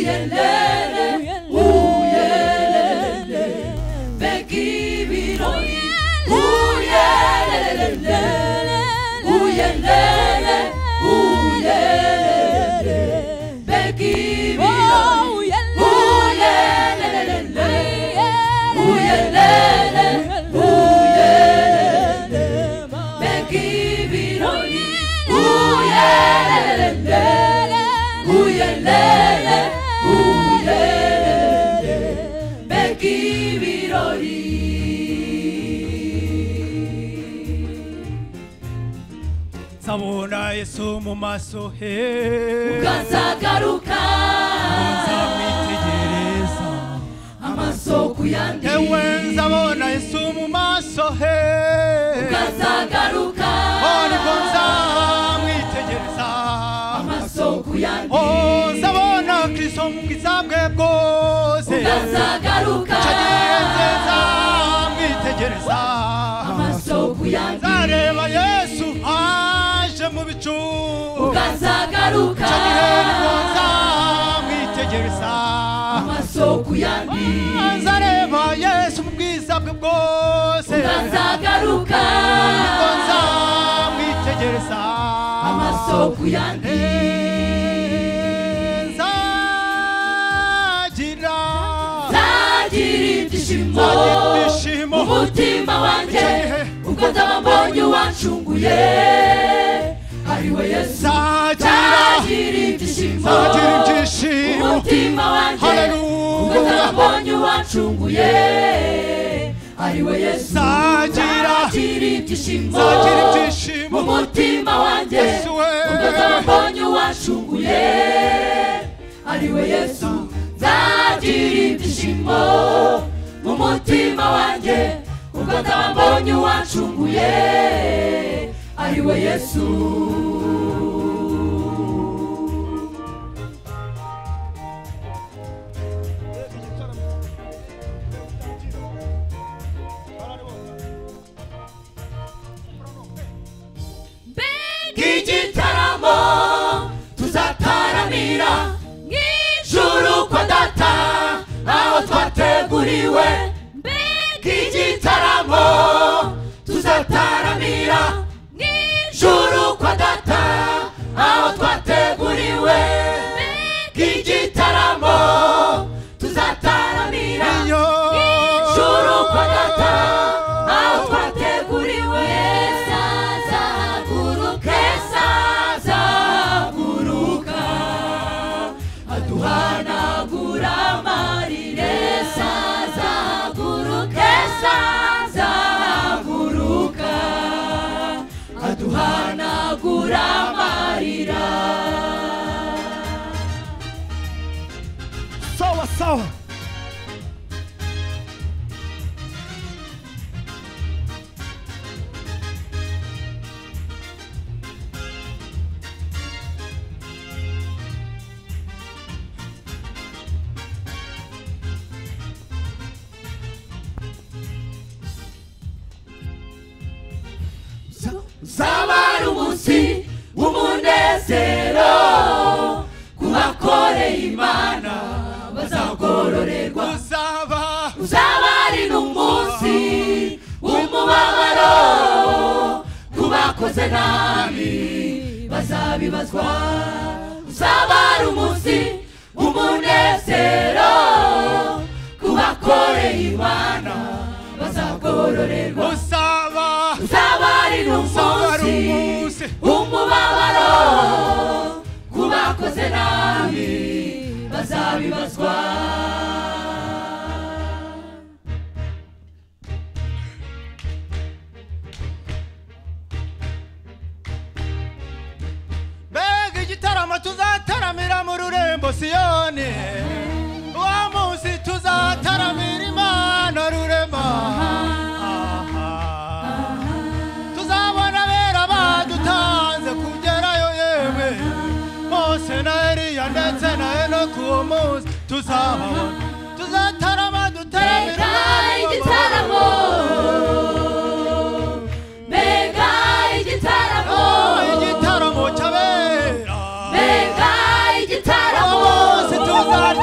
uyelele uyelele begibirori uyelele uyelele uyelele begibirori uyelele uyelele uyelele begibirori uyelele uyelele uyelele begibirori Sabona Yesu mu maso he ukazagaruka nzamwitegereza amasoko yandi ewe nzabona Yesu mu maso he ukazagaruka nibwo nzamwitegereza amasoko yandi nzabona Kristo mu bwiza bwe bwose ukazagaruka nzamwitegereza amasoko yandi nzareba Yesu aje mu bicu ukazagaruka nibwo nzamwitegereza amasoko yandi nzareba Yesu mu bwiza bwe bwose ukazagaruka nibwo nzamwitegereza amasoko yandi nzagira ibyishimo umutima wanjye ubwo nzaba mbonye uwancunguye ariwe Yesu nzagira ibyishimo umutima wanjye ubwo nzaba mbonye uwancunguye ariwe Yesu nzagira ibyishimo umutima wanjye ubwo nzaba mbonye uwancunguye ariwe Yesu nzagira ibyishimo umutima wanjye ubwo nzaba mbonye uwancunguye ariwe Yesu igitaramo tuzataramira nk'ijuru kwa data aho twateguriwe igitaramo tuzataramira nk'ijuru kwa data aho twateguriwe igitaramo tuzataramira nk'ijuru kwa data aho twateguriwe sazaguruka aduhanagura amarire sazaguruka aduhanagura amarira sawa sawa zabari umunsi w'umunezero kubakoreye Imana bazagororerwa uzabari n'umunsi w'umubabaro kubakoze nabi bazabibazwa uzabari umunsi w'umunezero kubakoreye Imana bazagororerwa uzabari n'umunsi w'umubabaro kubakoze nabi bazabibazwa mbega igitaramo tuzataramira mu rurembo Siyoni wa munsi tuzataramira Imana rurema tuzabona bera badutanze kugerayo yewe Mose na Eliya ndetse na Enoki uwo munsi tuzatarama dutaramira igitaramo igitaramo cy'abera igitaramo bose tuzataramira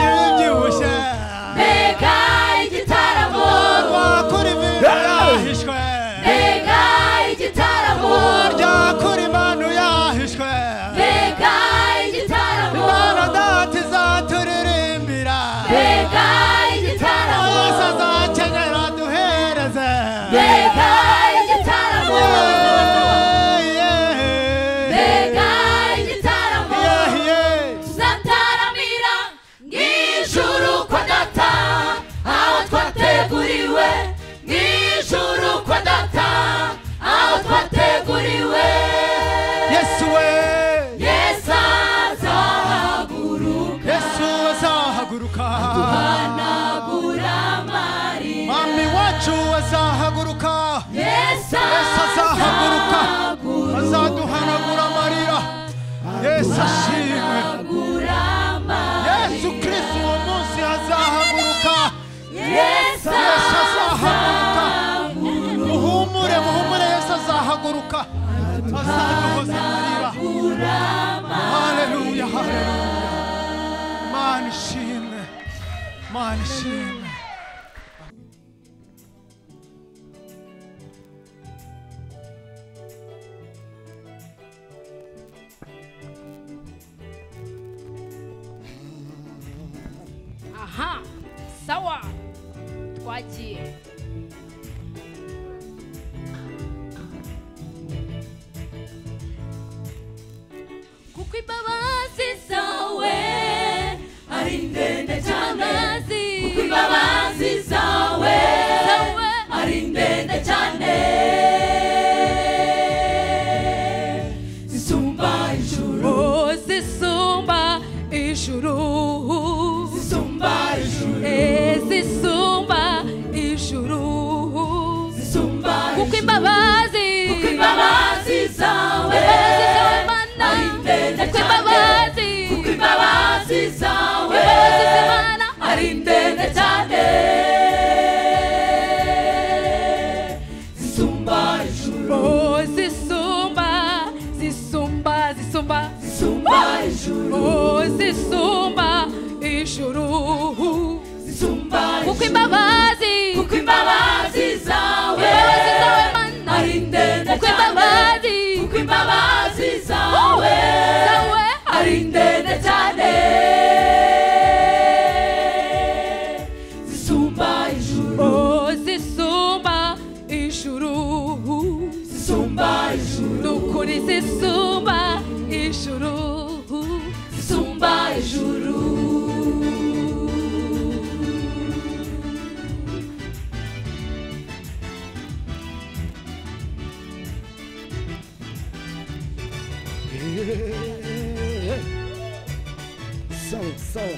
Yesu ashimwe. Yesu Kristo uwo munsi azahaguruka. Yesu azahaguruka. Muhumure muhumure, Yesu azahaguruka. Azaduhoza amarira. Haleluya haleluya. Mana ishimwe, Mana ishimwe. Aha, sawa, twagiye. Kuko imbabazi zawe ari ndende cyane, kuko imbabazi zawe ari ndende cyane, zisumba ijuru, zisumba ijuru, zisumba ijuru, zisumba ijuru, zisumba kuko imbabazi zawe ari ndende cyane, kuko imbabazi zawe ari ndende cyane, zisumba ijuru, zisumba ijuru, zisumba ijuru, zisumba kuko imbabazi zawe ari ndende cyane, kuko imbabazi zawe ari ndende cyane, zisumba ijuru, zisumba ijuru, zisumba ijuru, nukuri zisumba ijuru, zisumba ijuru. Sawa.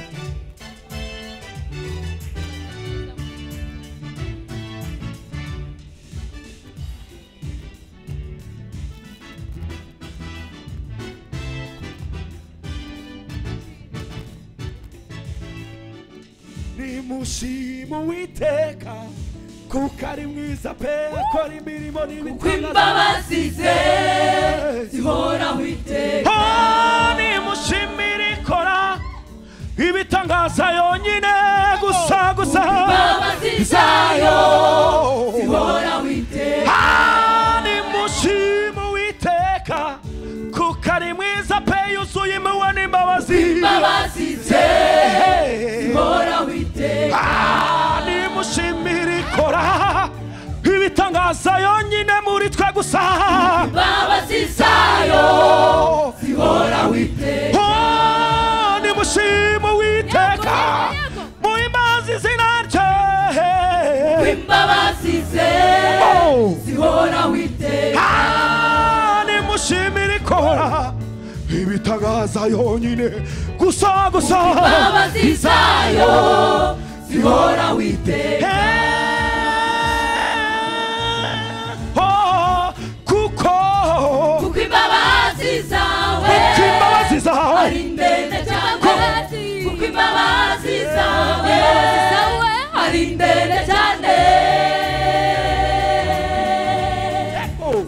Nimushime Uwiteka kuko ari mwiza pe, akora imirimo kuko imbabazi ze zihoraho iteka. Nimushimire ikora ibitangaza yonyine gusa imbabazi zayo zihoraho iteka. Nimushime Uwiteka kuko ari mwiza pe, yuzuye impuhwe n'imbabazi, imbabazi ze zihoraho iteka. Nimushimire ikora ibitangaza yonyine muri twe gusa, imbabazi zayo zihoraho iteka. Nimushime Uwiteka muhimbaze izina rye, imbabazi ze zihoraho iteka. Nimushimire ikora ibitangaza yonyine gusa imbabazi zayo zihoraho iteka. Kuko imbabazi zawe ari ndende cyane, kuko imbabazi zawe ari ndende cyane,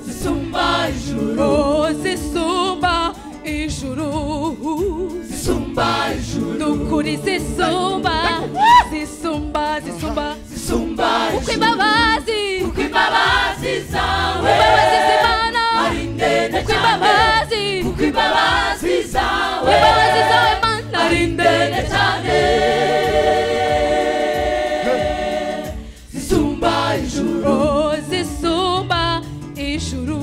zisumba ijuru, zisumba ijuru, zisumba ijuru, nukuri zisumba kuko imbabazi zawe ari ndende cyane, kuko imbabazi zawe ari ndende cyane, zisumba ijuru, zisumba ijuru,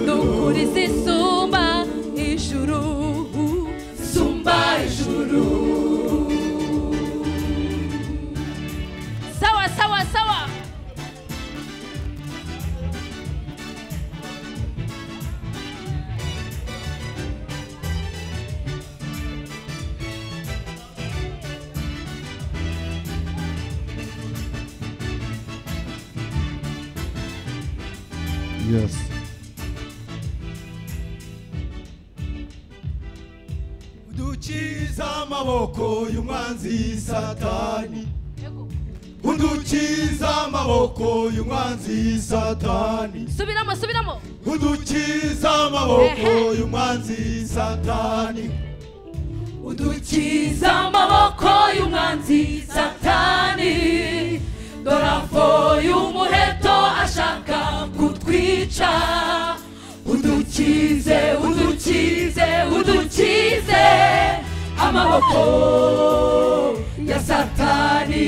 nukuri zisumba ijuru, zisumba ijuru. Sawa. Yes. udukiza amaboko y'umwanzi Satani, udukiza amaboko y'umwanzi Satani, subiramo subiramo, udukiza amaboko y'umwanzi Satani, udukiza amaboko y'umwanzi Satani, dorafo y'umuheto ashaka kutwica, udukize udukize udukize amaboko ya Satani,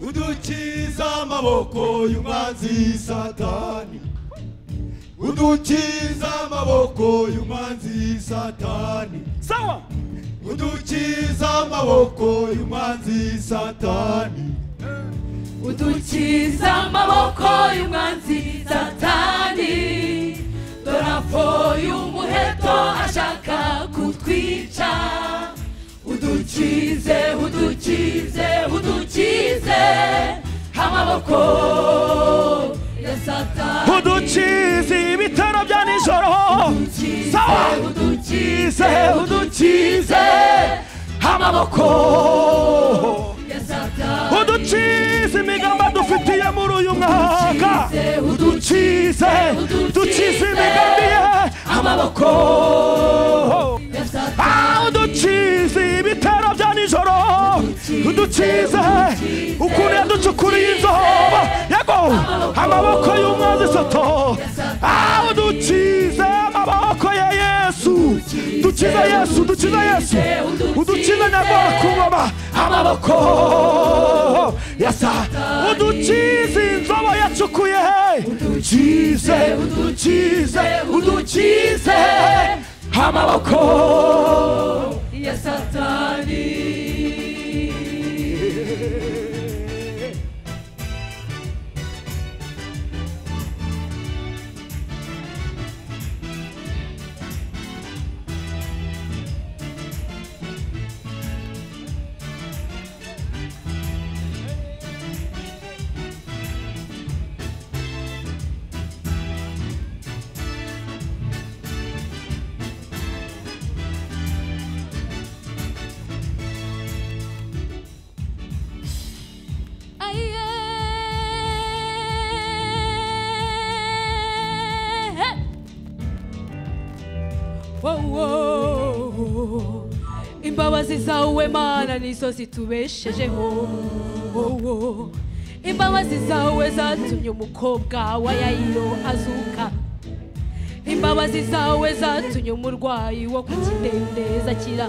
udukiza amaboko y'umwanzi Satani, udukiza amaboko y'umwanzi Satani, sawa, udukiza amaboko y'umwanzi Satani, udukiza amaboko y'umwanzi Satani, dorafo y'umuheto ashaka kutwica, udukize udukize udukize amaboko ya Satani, udukize ibitero bya nijoro, sawa, udukize udukize amaboko ya Satani, udukize imigamba dufitiye muri uyu mwaka, udukize udukize imigambi ye amaboko ya Satani, udukize ibitero bya nijoro, udukize ukuntu yaducukuriye inzoba, yego amaboko y'umwanzi Sato, udukize amaboko ya Yesu, dukiza Yesu, dukiza Yesu, udukiza nyagora ku ngoma amaboko ya Satani, udukize inzoba yacukuye, udukize udukize udukize amaboko ya Satani. Imbabazi zawe Mana nizo zitubeshejeho, imbabazi zawe zatumye umukobwa wa Yayiro azuka, imbabazi zawe zatumye umurwayi wo ku kidendezi akira,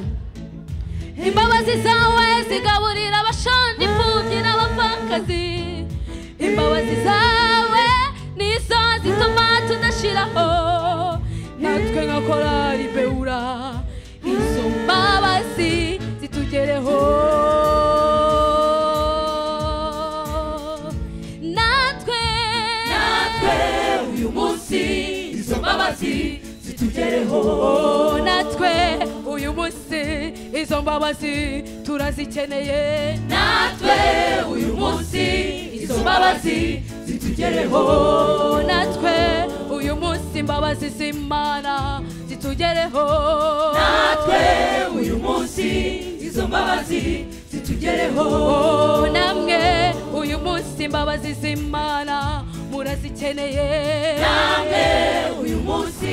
imbabazi zawe zigaburira abashonje, imfubyi n'abapfakazi, imbabazi zawe nizo zituma tudashiraho, natwe nka korali Beura izo mbabazi zitugereho, natwe uyu munsi izo mbabazi zitugereho, natwe uyu munsi izo mbabazi turazikeneye, natwe uyu munsi izo mbabazi zitugereho, natwe uyu munsi imbabazi z'Imana zitugereho, natwe uyu munsi izo mbabazi zitugereho, namwe uyu munsi imbabazi z'Imana murazikeneye, namwe uyu munsi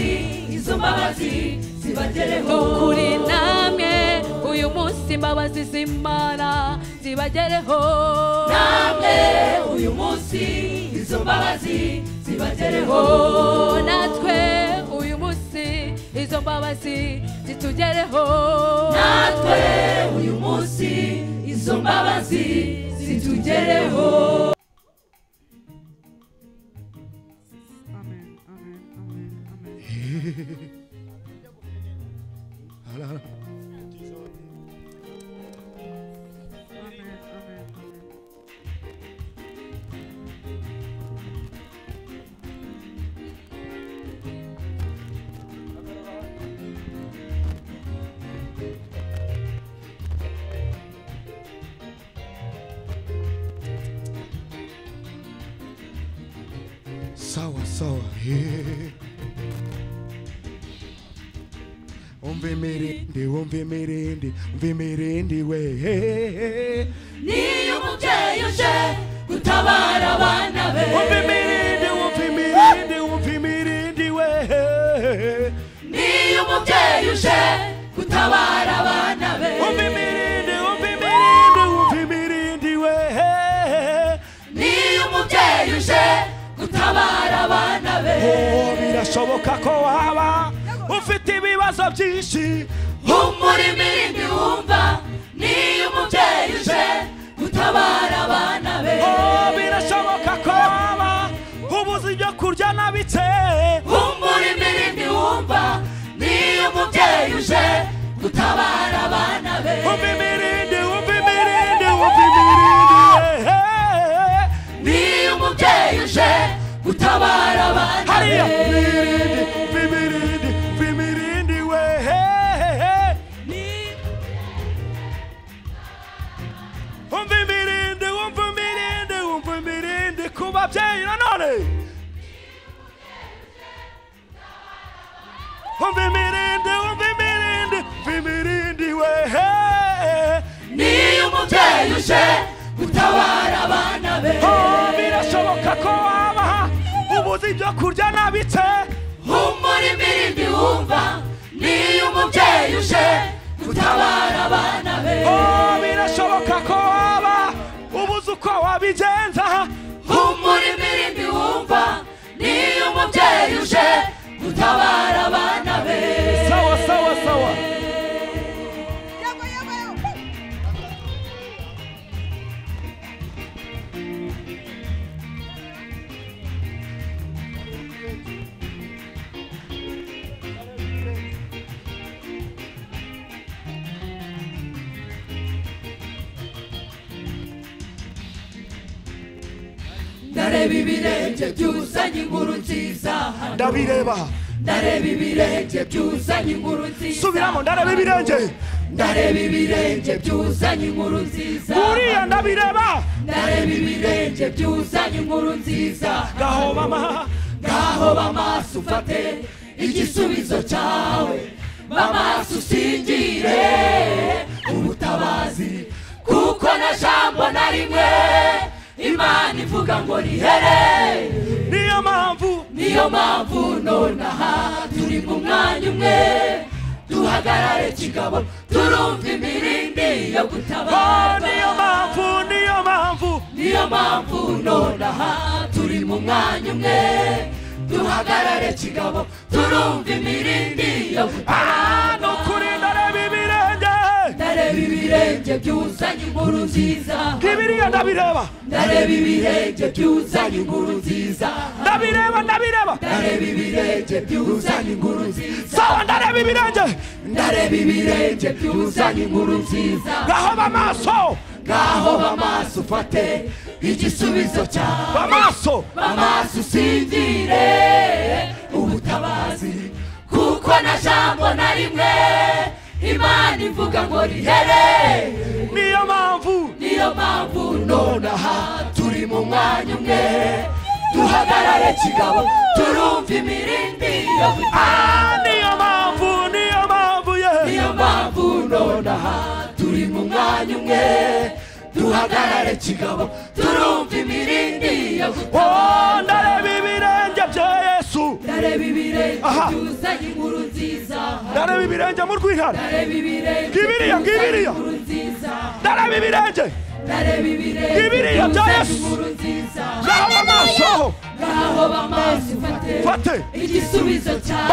izo mbabazi zibagereho, kuri namwe uyu munsi imbabazi z'Imana zibagereho, namwe uyu munsi izo mbabazi zibagereho, natwe uyu munsi izo mbabazi zitugereho, natwe uyu munsi izo mbabazi zitugereho. Amen, amen, amen, amen. sawa sawa, umva imirindi umva imirindi umva imirindi we niyo umubyeyi uje gutabara abana be umva imirindi umva imirindi umva imirindi we niyo umubyeyi uje gutabara abana be umva imirindi umva imirindi umva imirindi we niyo umubyeyi uje gutabara abana be birashoboka ko waba ufite ibibazo byinshi humura imirindi wumva niyo umubyeyi uje gutabara abana be birashoboka ko waba ubuze ibyo kurya na bike humura imirindi wumva niyo umubyeyi uje gutabara abana be umva imirindi umva imirindi umva imirindi niyo umubyeyi uje gutabara abana be babyeyi nanone umva imirindi we niyo umubyeyi uje gutabara abana be birashoboka ko waba ubuze ibyo kurya na bike humura imirindi wumva niyo umubyeyi uje gutabara abana be birashoboka ko waba ubuze uko wabigenza humura imirindi wumva niyo umubyeyi uje gutabara abana be sawa sawa sawa ndareba ibirenge byuzanye inkuru nziza ndabireba ndareba ibirenge byuzanye inkuru nziza subiramo ndareba ibirenge ndareba ibirenge byuzanye inkuru nziza buriya ndabireba ndareba ibirenge byuzanye inkuru nziza gaho bamaso ufate igisubizo cyawe bamaso usingire ubutabazi kuko na jambo na rimwe Imana ivuga ngo rihere niyo mpamvu nonaha turi mu mwanya umwe duhagarare kigabo turumva imirindi yo gutabara niyo mpamvu nonaha turi mu mwanya umwe duhagarare kigabo turumva imirindi yo gutabara nukuri ndareba ibirenge byuzanye inkuru nziza Bibiriya ndabireba ndareba ibirenge byuzanye inkuru nziza ndabireba ndareba ibirenge byuzanye inkuru nziza sawa ndareba ibirenge byuzanye inkuru nziza gaho bamaso ufate igisubizo cyawe bamaso usingire ubutabazi kuko na jambo na rimwe Imana ivuga ngo rihere niyo mpamvu nonaha turi mu mwanya umwe duhagarare kigabo turumva imirindi yo gutabara niyo mpamvu nonaha turi mu mwanya umwe duhagarare kigabo turumva imirindi yo gutabara ndareba ibirenge bya Yesu ndareba ibirenge byuzanye inkuru nziza ndareba ibirenge mu rw'intare ndareba ibirenge Bibiriya ndareba ibirenge Bibiriya bya Yesu gaho bamaso fate igisubizo cyawe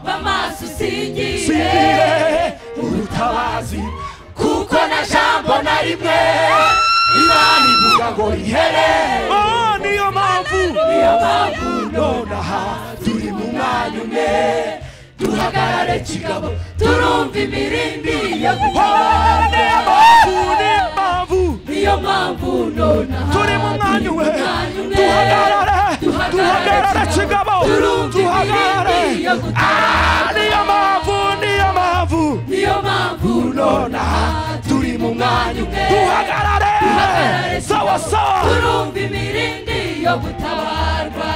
bamaso usingire ubutabazi kuko na jambo na rimwe Imana ivuga ngo rihere niyo mpamvu nonaha turi mu mwanya umwe duhagarare kigabo turumva imirindi yo gutabara niyo mpamvu nonaha turi mu mwanya umwe duhagarare kigabo duhagarare niyo mpamvu nonaha turi mu mwanya umwe duhagarare sawa turumva imirindi yo gutabarwa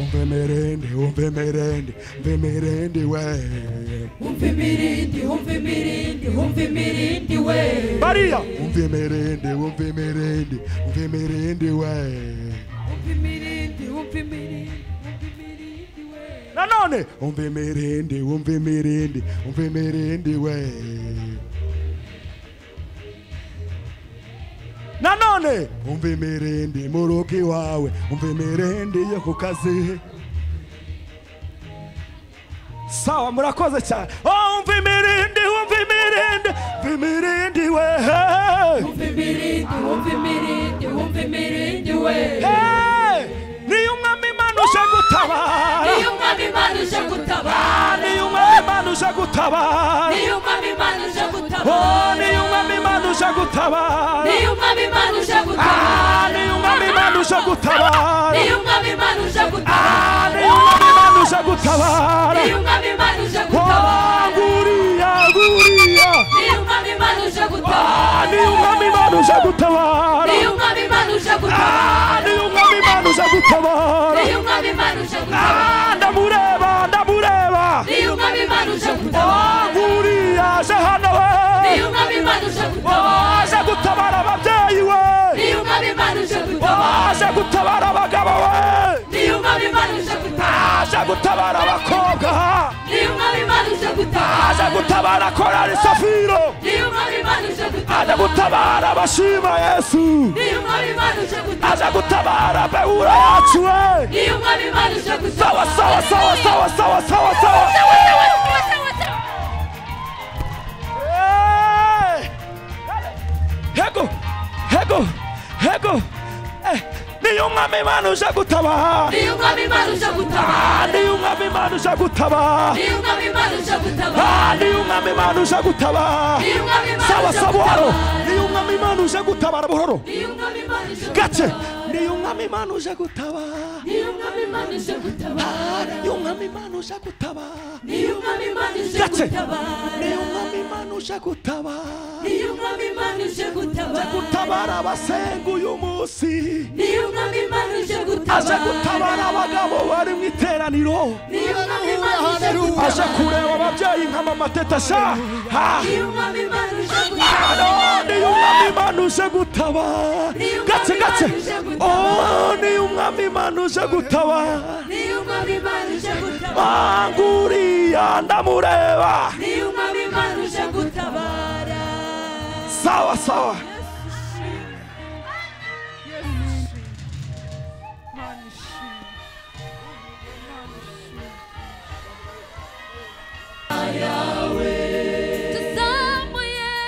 umve mirindi umve mirindi umve mirindi we umve mirindi umve mirindi umve mirindi we Maria umve mirindi umve mirindi umve mirindi we umve mirindi umve mirindi umve mirindi we nanone umve mirindi umve mirindi umve mirindi we nanone umve mirindi mu rugo iwawe umve mirindi yo ku kazi sawa murakoze cyane umve mirindi umve mirindi umve mirindi we umve mirindi umve mirindi umve mirindi we niyo umwami Imana uje gutabara niyo umwami Imana uje gutabara niyo umwami Imana uje gutabara niyo umwami Imana uje gutabara niyo umwami Imana uje gutabara niyo umwami Imana uje gutabara niyo umwami Imana uje gutabara niyo umwami Imana uje gutabara niyo umwami Imana uje gutabara niyo umwami Imana uje gutabara guriya guriya niyo umwami Imana uje gutabara niyo umwami Imana uje gutabara niyo umwami Imana uje gutabara niyo umwami Imana uje gutabara niyo umwami Imana uje gutabara ndamureba ndamureba niyo umwami Imana uje gutabara guriya aje hano we niyo umwami Imana uje gutabara aje gutabara ababyeyi we niyo umwami Imana uje gutabara aje gutabara abagabo we niyo umwami Imana uje gutabara aje gutabara abakobwa niyo umwami Imana uje gutabara aje gutabara korali Safiro niyo umwami Imana uje aje gutabara gutabara abashima Yesu niyo umwami Imana uje gutabara aje gutabara beura yacu we niyo umwami Imana uje sawa gutabara sawa sawa sawa sawa sawa sawa hego hego hego niyo umwami Imana uje gutabara niyo umwami Imana uje gutabara niyo umwami Imana uje gutabara niyo umwami Imana uje gutabara niyo umwami Imana uje gutabara niyo umwami Imana sawa uje sawa buhoro gutabara niyo umwami Imana uje gutabara buhoro niyo umwami Imana uje gace gutabara niyo umwami Imana uje gutabara niyo umwami Imana uje gutabara niyo umwami Imana uje gutabara niyo umwami Imana uje gace gutabara niyo umwami Imana uje gutabara niyo umwami Imana uje gutabara gutabara abasenga uyu munsi niyo umwami Imana uje aje gutabara gutabara abagabo bari mu iteraniro niyo umwami Imana uje aje gutabara kureba ababyeyi nka mama teta sha niyo umwami Imana uje gutabara niyo umwami Imana uje gutabara gace gace niyo umwami Imana uje gutabara niyo umwami Imana uje gutabara nguriya ndamureba niyo umwami Imana uje gutabara sawa sawa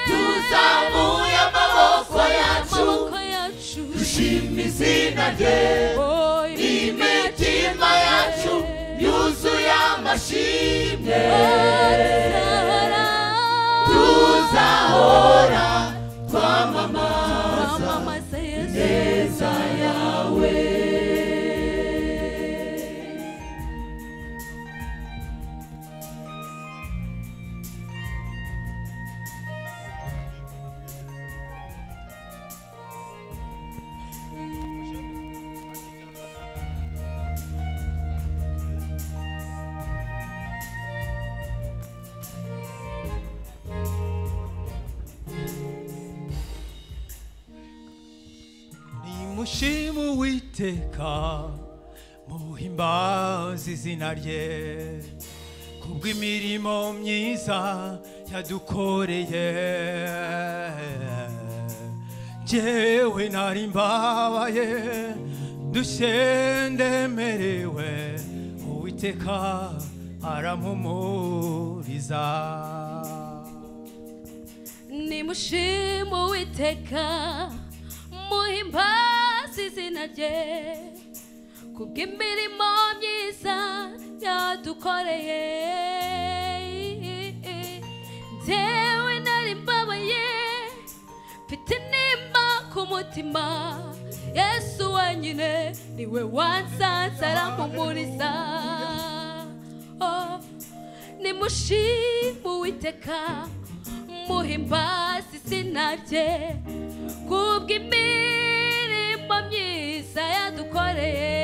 tuzamuye amaboko yacu dushima izina rye imitima yacu yuzuye amashimwe tuzahora twamamaza ineza yawe nimushime Uwiteka muhimbaze izina rye kubw'imirimo myiza yadukoreye njyewe nari mbabaye ndushye ndemerewe Uwiteka arampumuriza nimushime Uwiteka muhimbaze izina rye kubw'imirimo myiza yadukoreye njyewe nari mbabaye mfite intimba ku mutima Yesu wenyine niwe wansanze arampumuriza nimushime Uwiteka muhimbaze izina rye kubw'imirimo myiza yadukoreye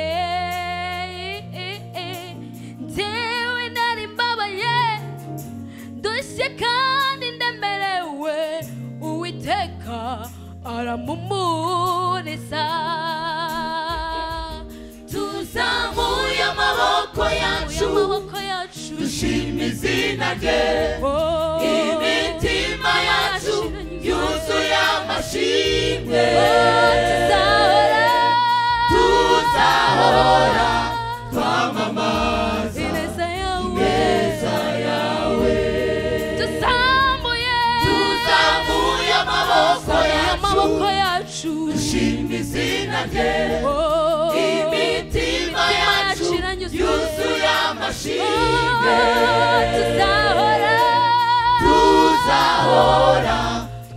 ndushye kandi ndemerewe uwiteka aramumuriza tuzamuye amaboko yacu dushima izina rye imitima yacu yuzuye amashimwe tuzahora twamamaza ineza yawe tuzamuye amaboko yacu dushima izina rye imitima yacu yuzuye amashimwe tuzahora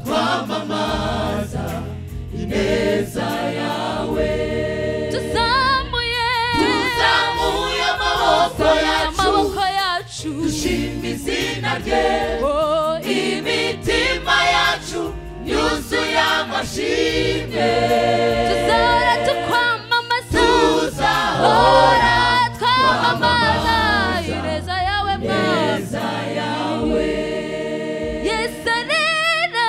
twamamaza ineza yawe tuzamuye amaboko yacu dushima izina rye imitima yacu yuzuye amashimwe tuzahora tukwamamaza tuzahora twamamaza ineza yawe mwiza yawe yeserera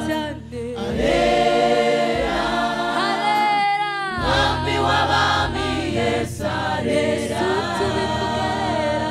cyane arera mwami w'abami yesu tubivugerera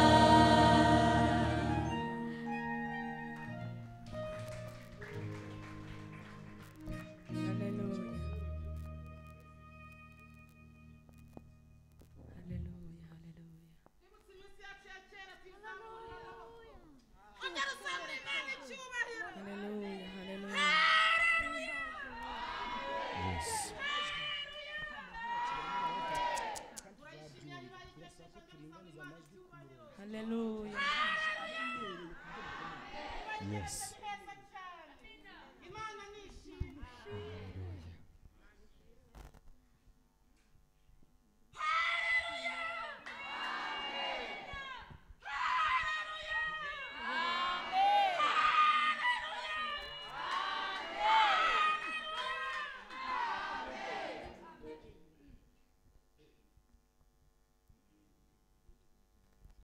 Yes.